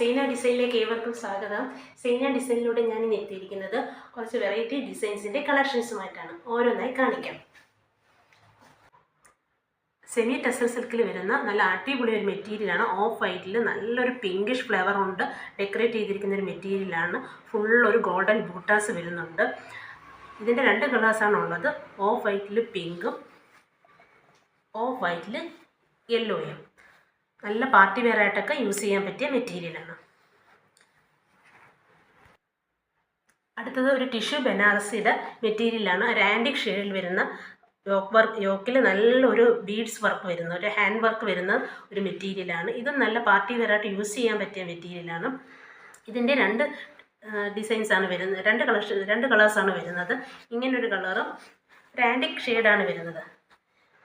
സൈന ഡിസൈനിലേക്ക് ഏവർക്കും സ്വാഗതം. സൈന ഡിസൈനിലൂടെ ഞാൻ ഇന്ന് എത്തിയിരിക്കുന്നത് കുറച്ച് വെറൈറ്റി ഡിസൈൻസിൻ്റെ കളക്ഷൻസുമായിട്ടാണ്. ഓരോന്നായി കാണിക്കാം. സെമി ടെസർ സിൽക്കിൽ വരുന്ന നല്ല അടിപൊളി ഒരു മെറ്റീരിയലാണ്. ഓഫ് വൈറ്റിൽ നല്ലൊരു പിങ്കിഷ് ഫ്ലേവർ കൊണ്ട് ഡെക്കറേറ്റ് ചെയ്തിരിക്കുന്ന ഒരു മെറ്റീരിയലാണ്. ഫുൾ ഒരു ഗോൾഡൻ ബൂട്ടാസ് വരുന്നുണ്ട്. ഇതിൻ്റെ രണ്ട് കളേഴ്സാണ് ഉള്ളത്. ഓഫ് വൈറ്റിൽ പിങ്കും ഓഫ് വൈറ്റിൽ യെല്ലോയും. നല്ല പാർട്ടി വെയർ ആയിട്ടൊക്കെ യൂസ് ചെയ്യാൻ പറ്റിയ മെറ്റീരിയലാണ്. അടുത്തത് ഒരു ടിഷ്യൂ ബനാറസിയുടെ മെറ്റീരിയലാണ്. ഒരു ആൻറ്റിക് ഷെയ്ഡിൽ വരുന്ന യോക്കിൽ നല്ലൊരു ബീഡ്സ് വർക്ക് വരുന്ന ഒരു ഹാൻഡ് വർക്ക് വരുന്ന ഒരു മെറ്റീരിയലാണ്. ഇതും നല്ല പാർട്ടി വെയർ ആയിട്ട് യൂസ് ചെയ്യാൻ പറ്റിയ മെറ്റീരിയലാണ്. ഇതിൻ്റെ രണ്ട് ഡിസൈൻസാണ് വരുന്നത്. രണ്ട് കളേഴ്സാണ് വരുന്നത്. ഇങ്ങനൊരു കളറും ഒരു ആൻറ്റിക് ഷെയ്ഡാണ് വരുന്നത്.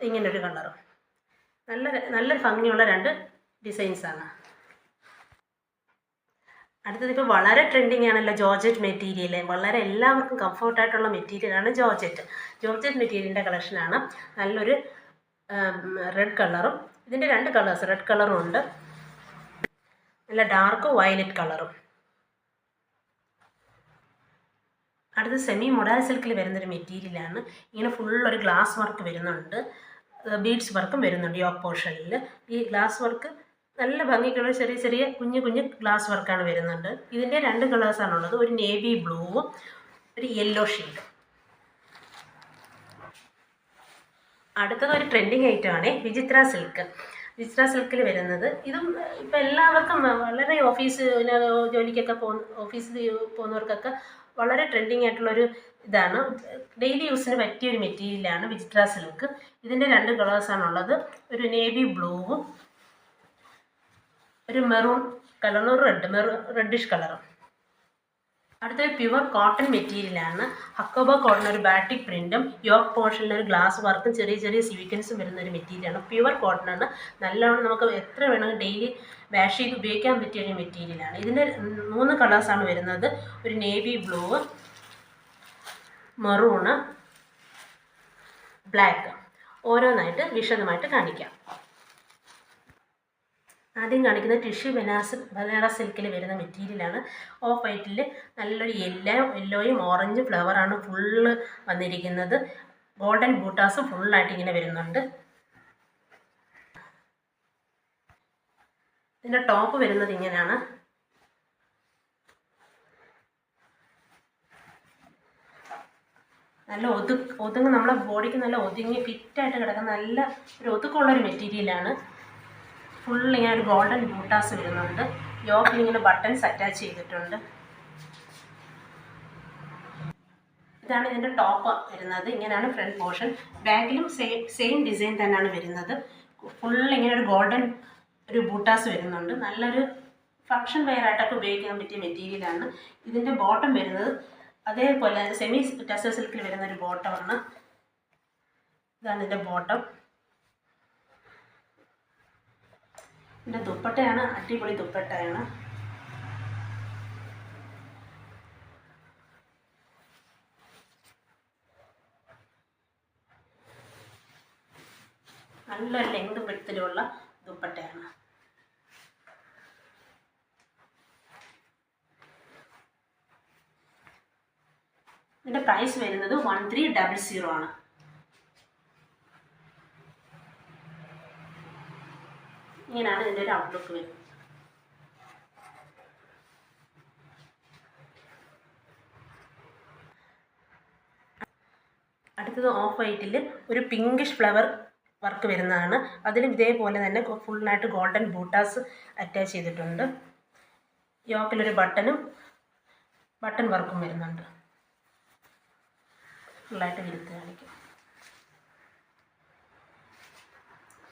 ഇങ്ങനൊരു കളറും നല്ല ഭംഗിയുള്ള രണ്ട് ഡിസൈൻസാണ്. അടുത്തത് ഇപ്പോൾ വളരെ ട്രെൻഡിങ് ആണല്ലോ ജോർജറ്റ് മെറ്റീരിയൽ. വളരെ എല്ലാവർക്കും കംഫർട്ടായിട്ടുള്ള മെറ്റീരിയലാണ് ജോർജറ്റ് മെറ്റീരിയലിൻ്റെ കളക്ഷനാണ്. നല്ലൊരു റെഡ് കളറും ഇതിൻ്റെ രണ്ട് കളേഴ്സ് റെഡ് കളറും ഉണ്ട്, നല്ല ഡാർക്ക് വയലറ്റ് കളറും. അടുത്ത് സെമി മൊഡാൽ സിൽക്കിൽ വരുന്നൊരു മെറ്റീരിയലാണ്. ഇങ്ങനെ ഫുള്ളൊരു ഗ്ലാസ് വർക്ക് വരുന്നുണ്ട്, ബീഡ്സ് വർക്കും വരുന്നുണ്ട്. യോക്ക് പോർഷനിൽ ഈ ഗ്ലാസ് വർക്ക് നല്ല ഭംഗിക്കുള്ള ചെറിയ കുഞ്ഞു ഗ്ലാസ് വർക്കാണ് വരുന്നുണ്ട്. ഇതിൻ്റെ രണ്ട് കളേഴ്സാണുള്ളത്, ഒരു നേവി ബ്ലൂവും ഒരു യെല്ലോ ഷെയ്ഡും. അടുത്തത് ഒരു ട്രെൻഡിങ് ഐറ്റമാണ് വിചിത്ര സിൽക്കിൽ വരുന്നത്. ഇതും ഇപ്പം എല്ലാവർക്കും വളരെ ജോലിക്കൊക്കെ ഓഫീസിൽ പോകുന്നവർക്കൊക്കെ വളരെ ട്രെൻഡിങ് ആയിട്ടുള്ളൊരു ഇതാണ്. ഡെയിലി യൂസിന് പറ്റിയൊരു മെറ്റീരിയലാണ് വിചിത്ര സിൽക്ക്. ഇതിൻ്റെ രണ്ട് കളേഴ്സാണുള്ളത്, ഒരു നേവി ബ്ലൂവും ഒരു മെറൂൺ കളറും റെഡിഷ് കളറും. അടുത്തൊരു പ്യുവർ കോട്ടൺ മെറ്റീരിയലാണ്. ഹക്കോബ കോട്ടൺ ഒരു ബാറ്റിക് പ്രിൻറ്റും യോക്ക് പോർഷനിൽ ഒരു ഗ്ലാസ് വർക്കും ചെറിയ സ്വീക്വൻസും വരുന്ന ഒരു മെറ്റീരിയലാണ്. പ്യുവർ കോട്ടൺ ആണ്. നല്ലോണം നമുക്ക് എത്ര വേണമെങ്കിൽ ഡെയിലി വാഷ് ചെയ്ത് ഉപയോഗിക്കാൻ പറ്റിയ ഒരു മെറ്റീരിയലാണ്. ഇതിൻ്റെ 3 കളേഴ്സാണ് വരുന്നത്, ഒരു നേവി ബ്ലൂ, മെറൂണ്, ബ്ലാക്ക്. ഓരോന്നായിട്ട് വിശദമായിട്ട് കാണിക്കാം. ആദ്യം കാണിക്കുന്നത് ടിഷ്യൂ ബനാറസ് സിൽക്കിൽ വരുന്ന മെറ്റീരിയലാണ്. ഓഫ് വൈറ്റിൽ നല്ലൊരു യെല്ലോയും ഓറഞ്ചും ഫ്ലവറാണ് ഫുള്ള് വന്നിരിക്കുന്നത്. ഗോൾഡൻ ബൂട്ടാസ് ഫുള്ളായിട്ട് ഇങ്ങനെ വരുന്നുണ്ട്. ഇതിൻ്റെ ടോപ്പ് വരുന്നത് ഇങ്ങനെയാണ്. നല്ല ഒതുങ്ങ് നമ്മളെ ബോഡിക്ക് നല്ല ഒതുങ്ങി ഫിറ്റായിട്ട് കിടക്കുന്ന നല്ല ഒരു ഒതുക്കമുള്ളൊരു മെറ്റീരിയലാണ്. ഇങ്ങനെ ഒരു ഗോൾഡൻ ബൂട്ടാസ് വരുന്നുണ്ട്. യോക്കിൽ ഇങ്ങനെ ബട്ടൺസ് അറ്റാച്ച് ചെയ്തിട്ടുണ്ട്. ഇതാണ് ഇതിൻ്റെ ടോപ്പ് വരുന്നത്. ഇങ്ങനെയാണ് ഫ്രണ്ട് പോർഷൻ. ബാക്കിലും സെയിം ഡിസൈൻ തന്നെയാണ് വരുന്നത്. ഇങ്ങനെ ഒരു ഗോൾഡൻ ഒരു ബൂട്ടാസ് വരുന്നുണ്ട്. നല്ലൊരു ഫങ്ഷൻ വെയർ ആയിട്ടൊക്കെ ഉപയോഗിക്കാൻ പറ്റിയ മെറ്റീരിയലാണ്. ഇതിൻ്റെ ബോട്ടം വരുന്നത് അതേപോലെ സെമി ടെസർ സിൽക്കിൽ വരുന്ന ഒരു ബോട്ടമാണ്. ഇതാണ് ഇതിൻ്റെ ബോട്ടം. ഇതിൻ്റെ ദുപ്പട്ടയാണ് അടിപൊളി ദുപ്പട്ടയാണ്. നല്ല ലെങ്ത് വിഡ്ത്തിലുള്ള ദുപ്പട്ടയാണ്. ഇതിൻ്റെ പ്രൈസ് വരുന്നത് 1300 ആണ്. ഇങ്ങനെയാണ് ഇതിൻ്റെ ഒരു ഔട്ട്ലുക്ക് വരുന്നത്. അടുത്തത് ഓഫ് വൈറ്റിൽ ഒരു പിങ്കിഷ് ഫ്ലവർ വർക്ക് വരുന്നതാണ്. അതിലും ഇതേപോലെ തന്നെ ഫുള്ളായിട്ട് ഗോൾഡൻ ബൂട്ടാസ് അറ്റാച്ച് ചെയ്തിട്ടുണ്ട്. യോക്കിലൊരു ബട്ടൺ വർക്കും വരുന്നുണ്ട്. ഫുള്ളായിട്ട് വിരുത്ത് കാണിക്കും.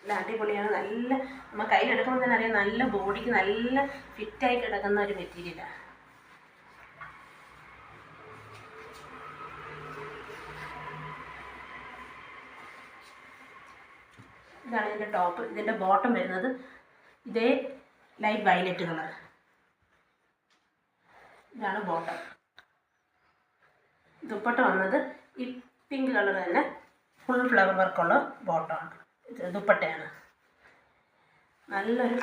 നല്ല അടിപൊളിയാണ്. നല്ല നമ്മൾ കയ്യിലെടുക്കുമ്പോൾ തന്നെ അറിയാം, നല്ല ബോഡിക്ക് നല്ല ഫിറ്റായി കിടക്കുന്ന ഒരു മെറ്റീരിയലാണ്. ഇതാണ് ഇതിൻ്റെ ടോപ്പ്. ഇതിൻ്റെ ബോട്ടം വരുന്നത് ഇതേ ലൈറ്റ് വയലറ്റ് കളർ. ഇതാണ് ബോട്ടം. ദുപ്പട്ട വന്നത് ഈ പിങ്ക് കളർ തന്നെ ഫുൾ ഫ്ലവർ വർക്കുള്ള ബോട്ടമാണ്. ദുപ്പട്ടയാണ്. നല്ലൊരു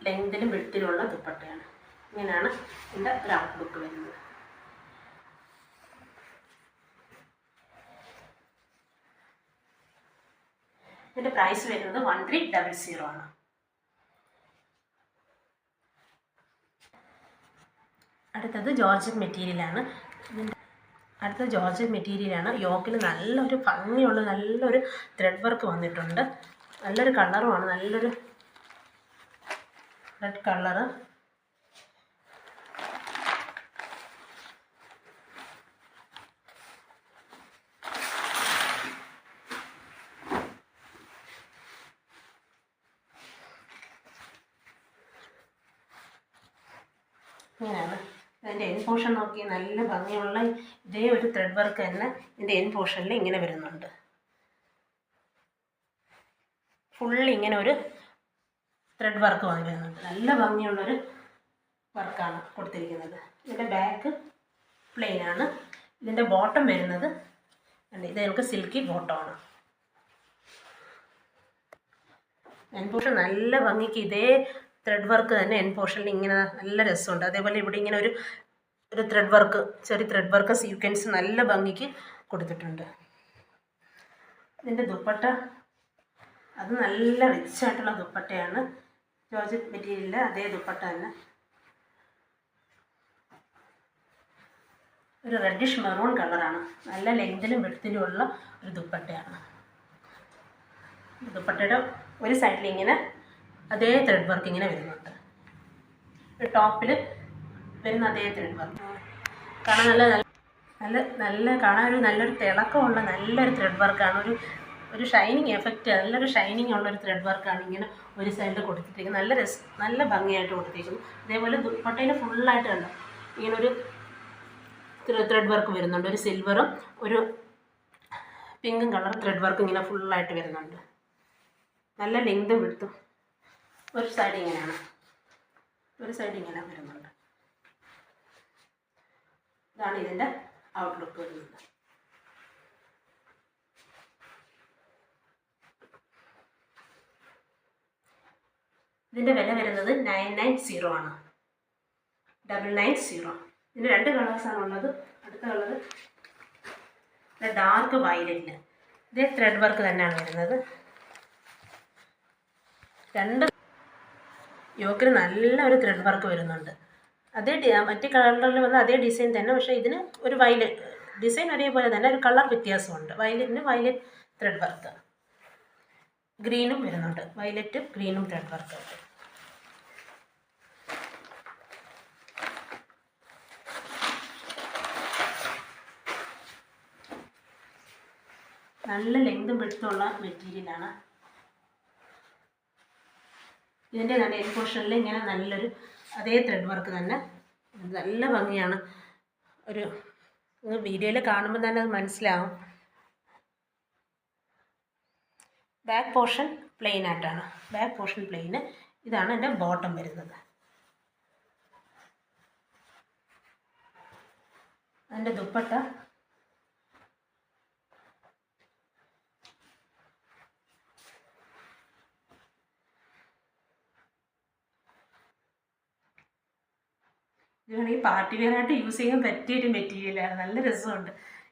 ലെങ്തിലും വിട്ടിലുള്ള ദുപ്പട്ടയാണ്. ഇങ്ങനെയാണ് ഇതിൻ്റെ ഒരു ഔട്ട്ലുക്ക് വരുന്നത്. ഇതിൻ്റെ പ്രൈസ് വരുന്നത് 1300 ആണ്. അടുത്തത് ജോർജറ്റ് മെറ്റീരിയലാണ്. യോക്കിൽ നല്ലൊരു ഭംഗിയുള്ള നല്ലൊരു ത്രെഡ് വർക്ക് വന്നിട്ടുണ്ട്. നല്ലൊരു കളറുമാണ്, നല്ലൊരു റെഡ് കളറ്. ഇങ്ങനെയാണ് അതിൻ്റെ എൻ പോർഷൻ നോക്കി നല്ല ഭംഗിയുള്ള ഇതേ ഒരു ത്രെഡ് വർക്ക് തന്നെ ഇതിൻ്റെ എൻ പോർഷനിൽ ഇങ്ങനെ വരുന്നുണ്ട്. ഫുള്ളി ഇങ്ങനെ ഒരു ത്രെഡ് വർക്ക് വരുന്നുണ്ട്. നല്ല ഭംഗിയുള്ളൊരു വർക്കാണ് കൊടുത്തിരിക്കുന്നത്. ഇതിൻ്റെ ബാക്ക് പ്ലെയിൻ ആണ്. ഇതിൻ്റെ ബോട്ടം വരുന്നത് ഇത് നമുക്ക് സിൽക്കി ബോട്ടമാണ്. എൻ പോർഷൻ നല്ല ഭംഗിക്ക് ഇതേ ത്രെഡ് വർക്ക് തന്നെ എൻ പോർഷനിൽ ഇങ്ങനെ നല്ല രസമുണ്ട്. അതേപോലെ ഇവിടെ ഇങ്ങനെ ഒരു ത്രെഡ് വർക്ക്, ചെറിയ ത്രെഡ് വർക്ക് സീക്വൻസ് നല്ല ഭംഗിക്ക് കൊടുത്തിട്ടുണ്ട്. ഇതിൻ്റെ ദുപ്പട്ട അത് നല്ല റിച്ചായിട്ടുള്ള ദുപ്പട്ടയാണ്. ജോർജറ്റ് മെറ്റീരിയലിലെ അതേ ദുപ്പട്ട തന്നെ. ഒരു റെഡിഷ് മെറൂൺ കളറാണ്. നല്ല ലെങ്തിലും വെടുത്തിലും ഉള്ള ഒരു ദുപ്പട്ടയാണ്. ദുപ്പട്ടയുടെ ഒരു സൈഡിൽ ഇങ്ങനെ അതേ ത്രെഡ് വർക്ക് ഇങ്ങനെ വരുന്നുണ്ട്. ടോപ്പിൽ വരുന്ന അതേ ത്രെഡ് വർക്ക് കാണാൻ കാണാൻ നല്ലൊരു തിളക്കമുള്ള നല്ലൊരു ത്രെഡ് വർക്കാണ്. ഒരു ഷൈനിങ് എഫക്റ്റ്, നല്ലൊരു ഷൈനിങ് ഉള്ളൊരു ത്രെഡ് വർക്കാണ് ഇങ്ങനെ ഒരു സൈഡിൽ കൊടുത്തിരിക്കുന്നത്. നല്ല ഭംഗിയായിട്ട് കൊടുത്തിരിക്കുന്നു. അതേപോലെ ദുപ്പട്ടയിൽ ഫുള്ളായിട്ട് കണ്ടോ ഇങ്ങനൊരു ത്രെഡ് വർക്ക് വരുന്നുണ്ട്. ഒരു സിൽവറും ഒരു പിങ്കും കളർ ത്രെഡ് വർക്ക് ഇങ്ങനെ ഫുള്ളായിട്ട് വരുന്നുണ്ട്. നല്ല ലെങ്തും വിടുത്തും. ഒരു സൈഡ് ഇങ്ങനെയാണ്, ഒരു സൈഡ് ഇങ്ങനെ വരുന്നുണ്ട്. ഇതാണ് ഇതിൻ്റെ ഔട്ട്ലുക്ക് വരുന്നത്. ഇതിൻ്റെ വില വരുന്നത് 990 ആണ്. 990. ഇതിന് 2 കളേഴ്സാണുള്ളത്. അടുത്ത കളർ ഡാർക്ക് വയലറ്റിൽ ഇതേ ത്രെഡ് വർക്ക് തന്നെയാണ് വരുന്നത്. രണ്ട് യോക്കിന് നല്ലൊരു ത്രെഡ് വർക്ക് വരുന്നുണ്ട്. അതേ മറ്റേ കളറിൽ വന്ന അതേ ഡിസൈൻ തന്നെ, പക്ഷേ ഇതിന് ഒരു വയലറ്റ് ഡിസൈൻ ഒരേപോലെ തന്നെ, ഒരു കളർ വ്യത്യാസമുണ്ട്. വയലറ്റിന് വയലറ്റ് ത്രെഡ് വർക്ക്, ഗ്രീനും വരുന്നുണ്ട്. വയലറ്റും ഗ്രീനും ത്രെഡ് വർക്ക്. നല്ല ലെങ്തും വെടുത്തുള്ള മെറ്റീരിയലാണ്. ഇതിൻ്റെ നല്ല എൻ പോർഷനിൽ ഇങ്ങനെ നല്ലൊരു അതേ ത്രെഡ് വർക്ക് തന്നെ. നല്ല ഭംഗിയാണ്. ഒരു വീഡിയോയിൽ കാണുമ്പോൾ തന്നെ അത് മനസ്സിലാവും. ബാക്ക് പോർഷൻ പ്ലെയിൻ ആയിട്ടാണ്. ബാക്ക് പോർഷൻ പ്ലെയിന്. ഇതാണ് എൻ്റെ ബോട്ടം വരുന്നത്. അതിൻ്റെ ദുപ്പട്ട ഇതാണെങ്കിൽ പാർട്ടി വെയറായിട്ട് യൂസ് ചെയ്യാൻ പറ്റിയൊരു മെറ്റീരിയലാണ്. നല്ല രസമുണ്ട്.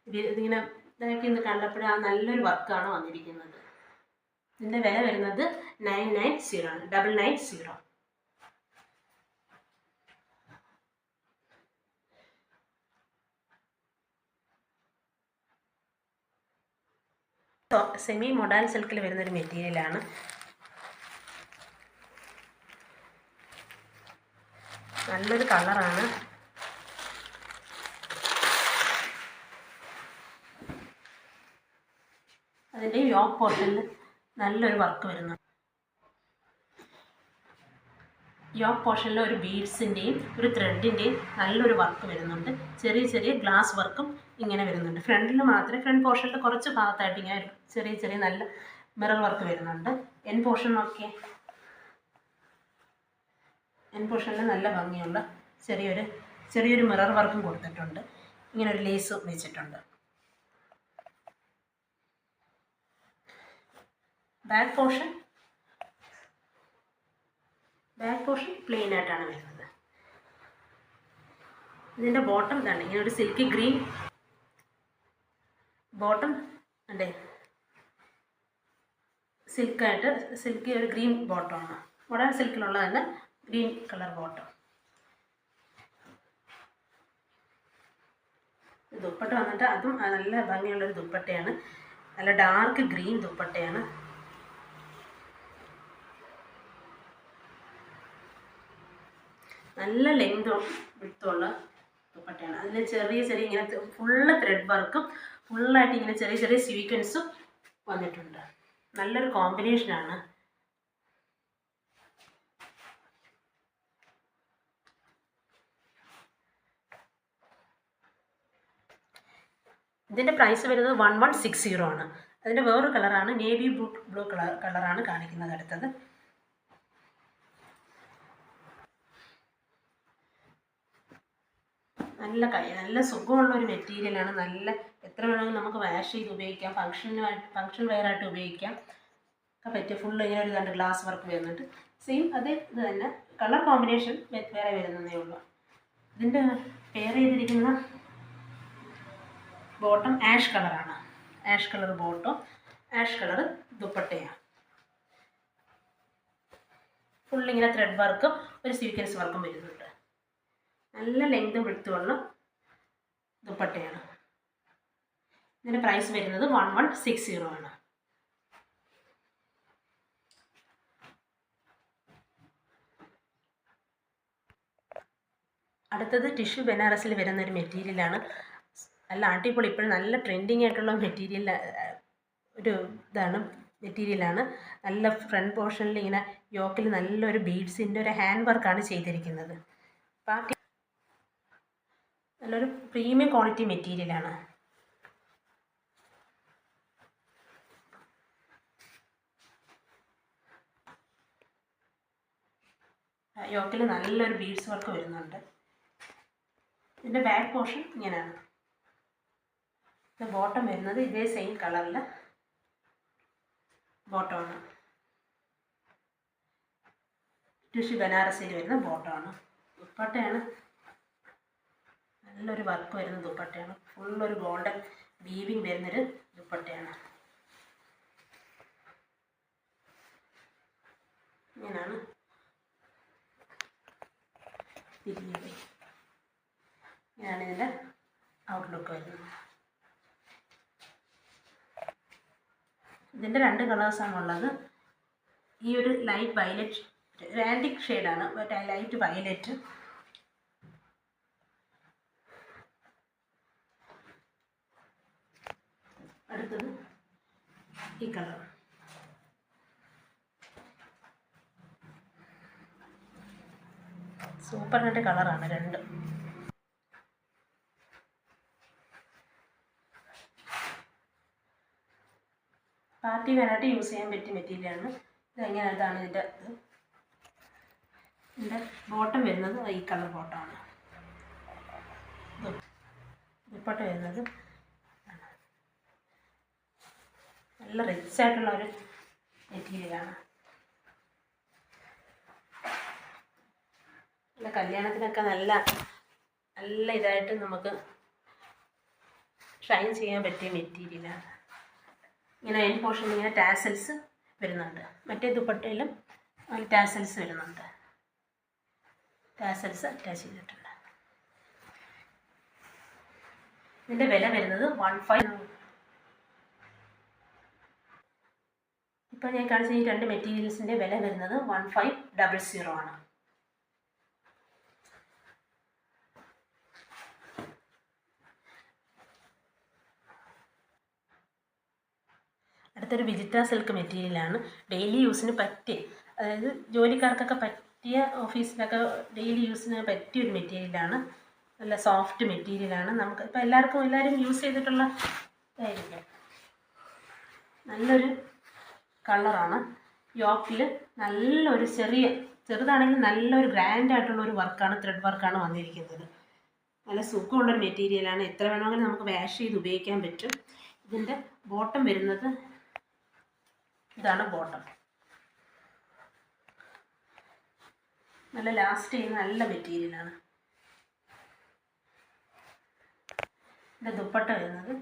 ഇതിങ്ങനെ ഇതൊക്കെ ഇന്ന് കണ്ടപ്പോൾ ആ നല്ലൊരു വർക്കാണ് വന്നിരിക്കുന്നത്. ഇതിൻ്റെ വില വരുന്നത് 990 ആണ്. 990. സെമി മൊഡാൽ സിൽക്കിൽ വരുന്നൊരു മെറ്റീരിയലാണ്. നല്ലൊരു കളറാണ്. അതിൻ്റെ യോക്ക് പോർഷനിൽ നല്ലൊരു വർക്ക് വരുന്നു. യോക്ക് പോർഷനിൽ ഒരു ബീഡ്സിൻ്റെയും ഒരു ത്രെഡിൻ്റെയും നല്ലൊരു വർക്ക് വരുന്നുണ്ട്. ചെറിയ ചെറിയ ഗ്ലാസ് വർക്കും ഇങ്ങനെ വരുന്നുണ്ട്. ഫ്രണ്ടിൽ മാത്രമേ, ഫ്രണ്ട് പോർഷനിൽ കുറച്ച് ഭാഗത്തായിട്ട് ഇങ്ങനെ ചെറിയ ചെറിയ നല്ല മിറർ വർക്ക് വരുന്നുണ്ട്. എൻ പോർഷൻ നോക്കിയേ, എൻ പോർഷനിൽ നല്ല ഭംഗിയുള്ള ചെറിയൊരു മിറർ വർക്കും കൊടുത്തിട്ടുണ്ട്. ഇങ്ങനെ ഒരു ലേസ് വെച്ചിട്ടുണ്ട്. ബാക്ക് പോർഷൻ പ്ലെയിൻ ആയിട്ടാണ് വരുന്നത്. ഇതിൻ്റെ ബോട്ടം ഇതാണ്, ഇങ്ങനെ ഒരു സിൽക്കി ഗ്രീൻ ബോട്ടം അല്ലേ, സിൽക്കി ഒരു ഗ്രീൻ ബോട്ടമാണ്. മോഡേൺ സിൽക്കിലുള്ള തന്നെ ഗ്രീൻ കളർ ബോട്ടം. ദുപ്പട്ട വന്നിട്ട് അതും നല്ല ഭംഗിയുള്ളൊരു ദുപ്പട്ടയാണ്, നല്ല ഡാർക്ക് ഗ്രീൻ ദുപ്പട്ടയാണ്. നല്ല ലെങ്തും വിട്ടുള്ള ദുപ്പട്ടയാണ്. അതിൽ ചെറിയ ചെറിയ ഇങ്ങനെ ഫുള്ള് ത്രെഡ് വർക്കും ഫുള്ളായിട്ട് ഇങ്ങനെ ചെറിയ ചെറിയ സ്വീക്വൻസും വന്നിട്ടുണ്ട്. നല്ലൊരു കോമ്പിനേഷനാണ്. ഇതിൻ്റെ പ്രൈസ് വരുന്നത് 1160 ആണ്. അതിൻ്റെ വേറൊരു കളറാണ്, നേവി ബ്ലൂ കളറാണ് കാണിക്കുന്നത്. അടുത്തത് നല്ല സുഖമുള്ളൊരു മെറ്റീരിയലാണ്. നല്ല എത്ര വേണമെങ്കിലും നമുക്ക് വാഷ് ചെയ്ത് ഉപയോഗിക്കാം, ഫങ്ഷൻ വെയറായിട്ട് ഉപയോഗിക്കാം ഒക്കെ പറ്റിയ. ഫുള്ള് ഇങ്ങനെ ഒരു രണ്ട് ഗ്ലാസ് വർക്ക് വരുന്നുണ്ട്. സെയിം അതേ ഇത് തന്നെ, കളർ കോമ്പിനേഷൻ വേറെ വരുന്നതേ ഉള്ളൂ. ഇതിൻ്റെ പെയർ ചെയ്തിരിക്കുന്ന ബോട്ടം ആഷ് കളറാണ്. Ash colour bottom, ash colour ദുപ്പട്ടയാണ്. ഫുള്ളിങ്ങനെ ത്രെഡ് വർക്കും ഒരു സ്വീക്വൻസ് വർക്കും വരുന്നുണ്ട്. നല്ല ലെങ്തും വിടുത്തുമുള്ള ദുപ്പട്ടയാണ്. ഇതിൻ്റെ പ്രൈസ് വരുന്നത് 1160 ആണ്. അടുത്തത് ടിഷ്യൂ ബനാറസിൽ വരുന്ന ഒരു മെറ്റീരിയലാണ്. നല്ല അടിപൊളി, ഇപ്പോഴും നല്ല ട്രെൻഡിങ് ആയിട്ടുള്ള ഒരു മെറ്റീരിയലാണ്. നല്ല ഫ്രണ്ട് പോർഷനിൽ ഇങ്ങനെ യോക്കിൽ നല്ലൊരു ബീഡ്സിൻ്റെ ഒരു ഹാൻഡ് വർക്കാണ് ചെയ്തിരിക്കുന്നത്. നല്ലൊരു പ്രീമിയം ക്വാളിറ്റി മെറ്റീരിയലാണ്. യോക്കിൽ നല്ലൊരു ബീഡ്സ് വർക്ക് വരുന്നുണ്ട്. ഇതിൻ്റെ ബാക്ക് പോർഷൻ ഇങ്ങനെയാണ്. ബോട്ടം വരുന്നത് ഇതേ സെയിം കളറിൽ ബോട്ടമാണ്. ടിഷ്യൂ ബനാറസിൽ വരുന്ന ബോട്ടമാണ്. ദുപ്പട്ടയാണ് നല്ലൊരു വർക്ക് വരുന്ന ദുപ്പട്ടയാണ്. ഫുള്ളൊരു ഗോൾഡൻ വീവിങ് വരുന്നൊരു ദുപ്പട്ടയാണ്. ഇങ്ങനെയാണ് ഇങ്ങനെയാണ് ഇതിൻ്റെ ഔട്ട്ലുക്ക് വരുന്നത്. ഇതിൻ്റെ രണ്ട് കളേഴ്സാണുള്ളത്. ഈ ഒരു ലൈറ്റ് വയലറ്റ്, ആൻറ്റിക് ഷെയ്ഡാണ്, ലൈറ്റ് വയലറ്റ്. അടുത്തത് ഈ കളർ. സൂപ്പർ നെറ്റ് കളറാണ് രണ്ടും. പാർട്ടി വെയറായിട്ട് യൂസ് ചെയ്യാൻ പറ്റിയ മെറ്റീരിയലാണ്. ഇതാണ് ഇതിൻ്റെ ബോട്ടം വരുന്നത് ഈ കളർ ബോട്ടമാണ്. ദുപ്പട്ട വരുന്നത് നല്ല റിച്ച് ആയിട്ടുള്ള ഒരു മെറ്റീരിയലാണ്. നല്ല കല്യാണത്തിനൊക്കെ നല്ല ഇതായിട്ട് നമുക്ക് ഷൈൻ ചെയ്യാൻ പറ്റിയ മെറ്റീരിയലാണ്. ഇങ്ങനെ എൻഡ് പോർഷനിൽ ഇങ്ങനെ ടാസൽസ് വരുന്നുണ്ട്. മറ്റേ ദുപ്പട്ടയിലും ടാസൽസ് വരുന്നുണ്ട്. ടാസൽസ് അറ്റാച്ച് ചെയ്തിട്ടുണ്ട്. ഇതിൻ്റെ വില വരുന്നത് 15. ഇപ്പോൾ ഞാൻ കാണിച്ച ഈ രണ്ട് മെറ്റീരിയൽസിൻ്റെ വില വരുന്നത് 1500 ആണ്. അടുത്തൊരു വിജിറ്റ സിൽക്ക് മെറ്റീരിയലാണ്. ഡെയിലി യൂസിന് പറ്റിയ, അതായത് ജോലിക്കാർക്കൊക്കെ പറ്റിയ, ഓഫീസിലൊക്കെ ഡെയിലി യൂസിന് പറ്റിയ ഒരു മെറ്റീരിയലാണ്. നല്ല സോഫ്റ്റ് മെറ്റീരിയലാണ്. നമുക്ക് ഇപ്പോൾ എല്ലാവരും യൂസ് ചെയ്തിട്ടുള്ള ഇതായിരിക്കും. നല്ലൊരു കളറാണ്. യോക്കിൽ നല്ലൊരു ചെറുതാണെങ്കിൽ നല്ലൊരു ഗ്രാൻഡായിട്ടുള്ളൊരു വർക്കാണ്, ത്രെഡ് വർക്കാണ് വന്നിരിക്കുന്നത്. നല്ല സുഖമുള്ളൊരു മെറ്റീരിയലാണ്. എത്ര വേണമെങ്കിലും നമുക്ക് വാഷ് ചെയ്ത് ഉപയോഗിക്കാൻ പറ്റും. ഇതിൻ്റെ ബോട്ടം വരുന്നത് ഇതാണ് ബോട്ടം. നല്ല ലാസ്റ്റ് ചെയ്യുന്ന നല്ല മെറ്റീരിയലാണ്. ഇതിൻ്റെ ദുപ്പട്ട വരുന്നത്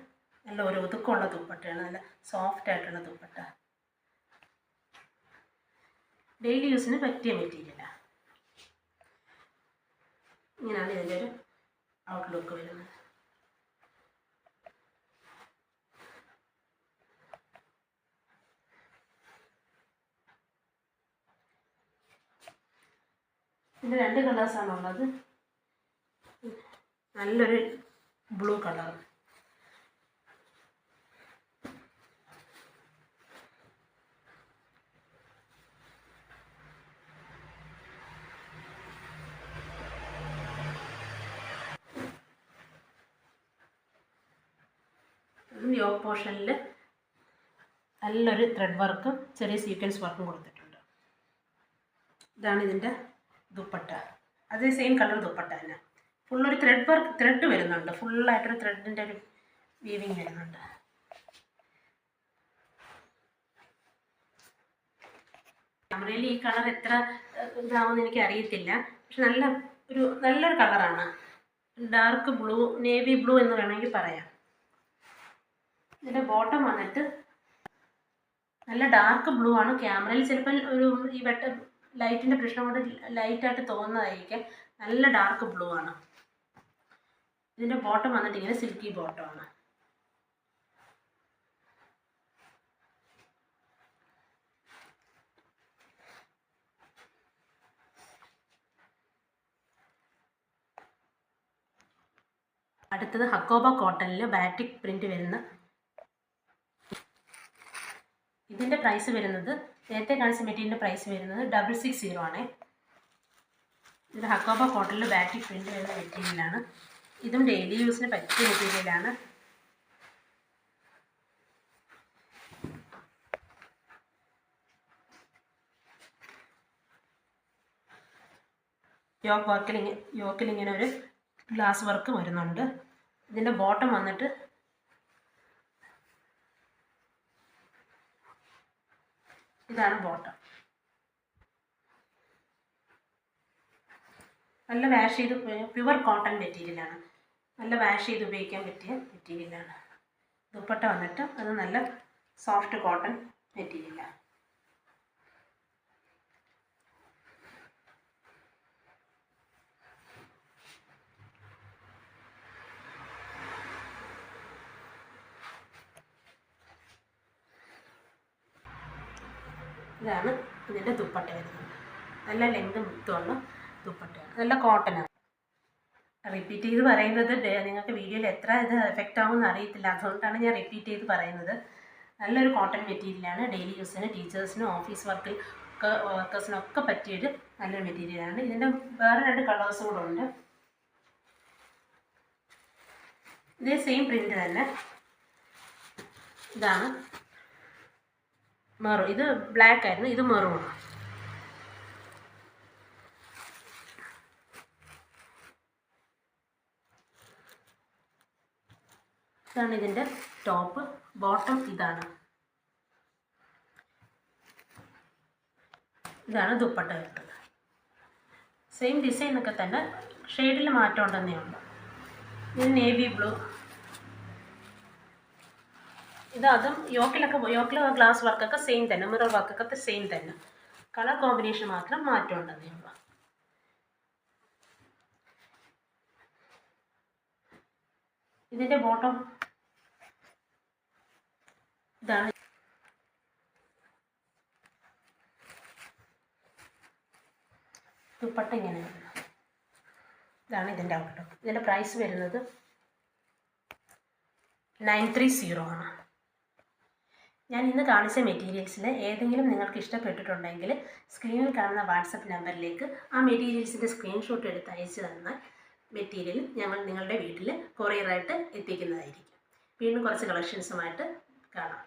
നല്ല ഒരു ഒതുക്കമുള്ള ദുപ്പട്ടയാണ്, നല്ല സോഫ്റ്റ് ആയിട്ടുള്ള ദുപ്പട്ട. ഡെയിലി യൂസിന് പറ്റിയ മെറ്റീരിയലാണ്. ഇങ്ങനെയാണ് ഇതിൻ്റെ ഒരു ഔട്ട്ലുക്ക് വരുന്നത്. ഇതിൻ്റെ 2 കളേഴ്സാണുള്ളത്. നല്ലൊരു ബ്ലൂ കളർ, യോക്ക് പോർഷനിൽ നല്ലൊരു ത്രെഡ് വർക്കും ചെറിയ സീക്വൻസ് വർക്കും കൊടുത്തിട്ടുണ്ട്. ഇതാണ് ഇതിൻ്റെ ദുപ്പട്ട. അതേ സെയിം കളർ ദുപ്പട്ട തന്നെ. ഫുള്ളൊരു ത്രെഡ് വരുന്നുണ്ട്, ഫുള്ളായിട്ടൊരു ത്രെഡിൻ്റെ ഒരു വീവിങ് വരുന്നുണ്ട്. ക്യാമറയിൽ ഈ കളർ എത്ര ഇതാവുമെന്ന് എനിക്ക് അറിയത്തില്ല, പക്ഷെ നല്ലൊരു കളറാണ്. ഡാർക്ക് ബ്ലൂ, നേവി ബ്ലൂ എന്ന് വേണമെങ്കിൽ പറയാം. ഇതിൻ്റെ ബോട്ടം വന്നിട്ട് നല്ല ഡാർക്ക് ബ്ലൂ ആണ്. ക്യാമറയിൽ ചിലപ്പോൾ ഈ ലൈറ്റിൻ്റെ പ്രശ്നം കൊണ്ട് ലൈറ്റായിട്ട് തോന്നുന്നതായിരിക്കും. നല്ല ഡാർക്ക് ബ്ലൂ ആണ്. ഇതിൻ്റെ ബോട്ടം വന്നിട്ട് ഇങ്ങനെ സിൽക്കി ബോട്ടമാണ്. അടുത്തത് ഹക്കോബ കോട്ടണിൽ ബാറ്റിക് പ്രിൻ്റ് വരുന്ന. ഇതിൻ്റെ പ്രൈസ് വരുന്നത്, നേരത്തെ കാണിച്ച മെറ്റീരിയലിൻ്റെ പ്രൈസ് വരുന്നത് 660 ആണ്. ഇത് ഹക്കോബ കോട്ടണിൽ ബാറ്റിക് പ്രിൻ്റ് വരുന്ന മെറ്റീരിയലാണ്. ഇതും ഡെയിലി യൂസിന് പറ്റിയ മെറ്റീരിയലാണ്. യോക്കിൽ ഇങ്ങനെ ഒരു ഗ്ലാസ് വർക്ക് വരുന്നുണ്ട്. ഇതിൻ്റെ ബോട്ടം വന്നിട്ട് ഇതാണ് ബോട്ടം. നല്ല വാഷ് ചെയ്ത്, പ്യുവർ കോട്ടൺ മെറ്റീരിയലാണ്. നല്ല വാഷ് ചെയ്ത് ഉപയോഗിക്കാൻ പറ്റിയ മെറ്റീരിയലാണ്. ദുപ്പട്ട വന്നിട്ട് അത് നല്ല സോഫ്റ്റ് കോട്ടൺ മെറ്റീരിയലാണ്. ഇതാണ് ഇതിൻ്റെ ദുപ്പട്ട വരുന്നത്. നല്ല ലെങ്ത് മുത്തുള്ള ദുപ്പട്ടയാണ്, നല്ല കോട്ടനാണ്. റിപ്പീറ്റ് ചെയ്ത് പറയുന്നത് നിങ്ങൾക്ക് വീഡിയോയിൽ എത്ര ഇത് എഫക്റ്റ് ആവുമെന്ന് അറിയത്തില്ല, അതുകൊണ്ടാണ് ഞാൻ റിപ്പീറ്റ് ചെയ്ത് പറയുന്നത്. നല്ലൊരു കോട്ടൺ മെറ്റീരിയലാണ്. ഡെയിലി യൂസിന്, ടീച്ചേഴ്സിനും ഓഫീസ് വർക്കേഴ്സിനൊക്കെ പറ്റിയൊരു നല്ലൊരു മെറ്റീരിയലാണ്. ഇതിൻ്റെ വേറെ 2 കളേഴ്സും കൂടെ ഉണ്ട്. ഇതേ സെയിം പ്രിൻ്റ് തന്നെ. ഇതാണ് മെറൂൺ. ഇത് ബ്ലാക്ക് ആയിരുന്നു, ഇത് മെറൂൺ. ഇതാണ് ഇതിൻ്റെ ടോപ്പ്. ബോട്ടം ഇതാണ്. ഇതാണ് ദുപ്പട്ട വരുന്നത്. സെയിം ഡിസൈനൊക്കെ തന്നെ, ഷെയ്ഡിൽ മാറ്റം ഉണ്ടെന്നേ ഉള്ളൂ. ഇത് നേവി ബ്ലൂ. അതും യോക്കിലെ ഗ്ലാസ് വർക്കൊക്കെ സെയിം തന്നെ, മിറർ വർക്കൊക്കെ സെയിം തന്നെ. കളർ കോമ്പിനേഷൻ മാത്രം മാറ്റം ഉണ്ടെന്നേ ഉള്ളൂ. ഇതിൻ്റെ ബോട്ടം ഇതാണ്. ദുപ്പട്ട ഇങ്ങനെ വരുന്നത്. ഇതാണ് ഇതിൻ്റെ ഔട്ട്ലുക്ക്. ഇതിൻ്റെ പ്രൈസ് വരുന്നത് 930 ആണ്. ഞാൻ ഇന്ന് കാണിച്ച മെറ്റീരിയൽസിൽ ഏതെങ്കിലും നിങ്ങൾക്ക് ഇഷ്ടപ്പെട്ടിട്ടുണ്ടെങ്കിൽ സ്ക്രീനിൽ കാണുന്ന വാട്സപ്പ് നമ്പറിലേക്ക് ആ മെറ്റീരിയൽസിൻ്റെ സ്ക്രീൻഷോട്ട് എടുത്ത് അയച്ചു തന്നാൽ മെറ്റീരിയൽ ഞങ്ങൾ നിങ്ങളുടെ വീട്ടിൽ കൊറിയറായിട്ട് എത്തിക്കുന്നതായിരിക്കും. വീണ്ടും കുറച്ച് കളക്ഷൻസുമായിട്ട് കാണാം.